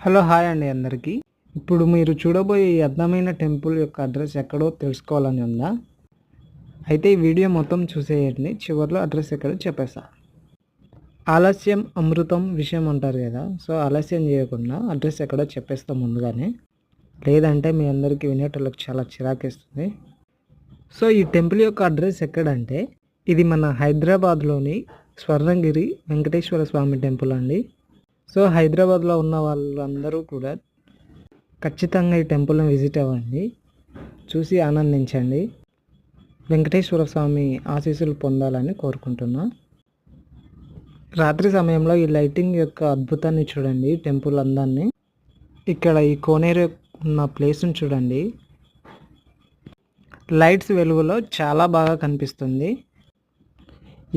Hello hi అండి అందరికీ. ఇప్పుడు మీరు చూడబోయే ఈ అందమైన టెంపుల్ యొక్క అడ్రస్ ఎక్కడో తెలుసుకోవాలని ఉందా? అయితే ఈ వీడియో మొత్తం చూసేయండి. చివరిలో అడ్రస్ ఎక్కడో చెప్పేస్తా. ఆలస్యం అమృతం విషయం అంటారు కదా, సో ఆలస్యం చేయకుండా అడ్రస్ ఎక్కడో చెప్పేస్తాం ముందుగానే, లేదంటే మీ అందరికీ వినేటోళ్ళకి చాలా చిరాకేస్తుంది. సో ఈ టెంపుల్ యొక్క అడ్రస్ ఎక్కడంటే, ఇది మన హైదరాబాద్లోని స్వర్ణగిరి వెంకటేశ్వర స్వామి టెంపుల్ అండి. సో హైదరాబాద్లో ఉన్న వాళ్ళందరూ కూడా ఖచ్చితంగా ఈ టెంపుల్ని విజిట్ అవ్వండి, చూసి ఆనందించండి, వెంకటేశ్వర స్వామి ఆశీస్సులు పొందాలని కోరుకుంటున్నా. రాత్రి సమయంలో ఈ లైటింగ్ యొక్క అద్భుతాన్ని చూడండి, టెంపుల్ అందాన్ని. ఇక్కడ ఈ కోనేరు ఉన్న ప్లేస్ని చూడండి, లైట్స్ వెలుగులో చాలా బాగా కనిపిస్తుంది.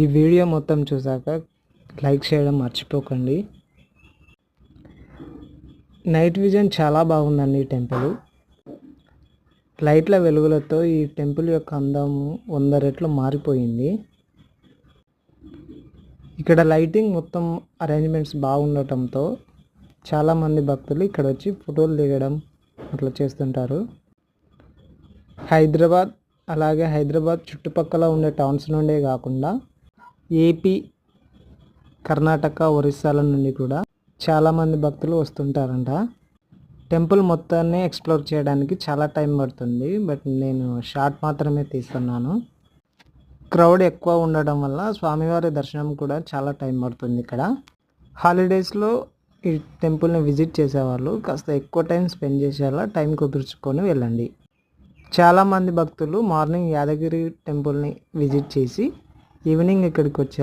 ఈ వీడియో మొత్తం చూసాక లైక్ చేయడం మర్చిపోకండి. నైట్ విజన్ చాలా బాగుందండి ఈ టెంపుల్. లైట్ల వెలుగులతో ఈ టెంపుల్ యొక్క అందము 100 రెట్లు మారిపోయింది. ఇక్కడ లైటింగ్ మొత్తం అరేంజ్మెంట్స్ బాగుండటంతో చాలామంది భక్తులు ఇక్కడ వచ్చి ఫోటోలు దిగడం అట్లా చేస్తుంటారు. హైదరాబాద్ అలాగే హైదరాబాద్ చుట్టుపక్కల ఉండే టౌన్స్ నుండే కాకుండా ఏపీ, కర్ణాటక, ఒరిస్సాల నుండి కూడా చాలామంది భక్తులు వస్తుంటారంట. టెంపుల్ మొత్తాన్ని ఎక్స్ప్లోర్ చేయడానికి చాలా టైం పడుతుంది, బట్ నేను షార్ట్ మాత్రమే తీస్తున్నాను. క్రౌడ్ ఎక్కువ ఉండడం వల్ల స్వామివారి దర్శనం కూడా చాలా టైం పడుతుంది. ఇక్కడ హాలిడేస్లో ఈ టెంపుల్ని విజిట్ చేసేవాళ్ళు కాస్త ఎక్కువ టైం స్పెండ్ చేసేలా టైం కుదుర్చుకొని వెళ్ళండి. చాలామంది భక్తులు మార్నింగ్ యాదగిరి టెంపుల్ని విజిట్ చేసి ఈవినింగ్ ఇక్కడికి వచ్చారు.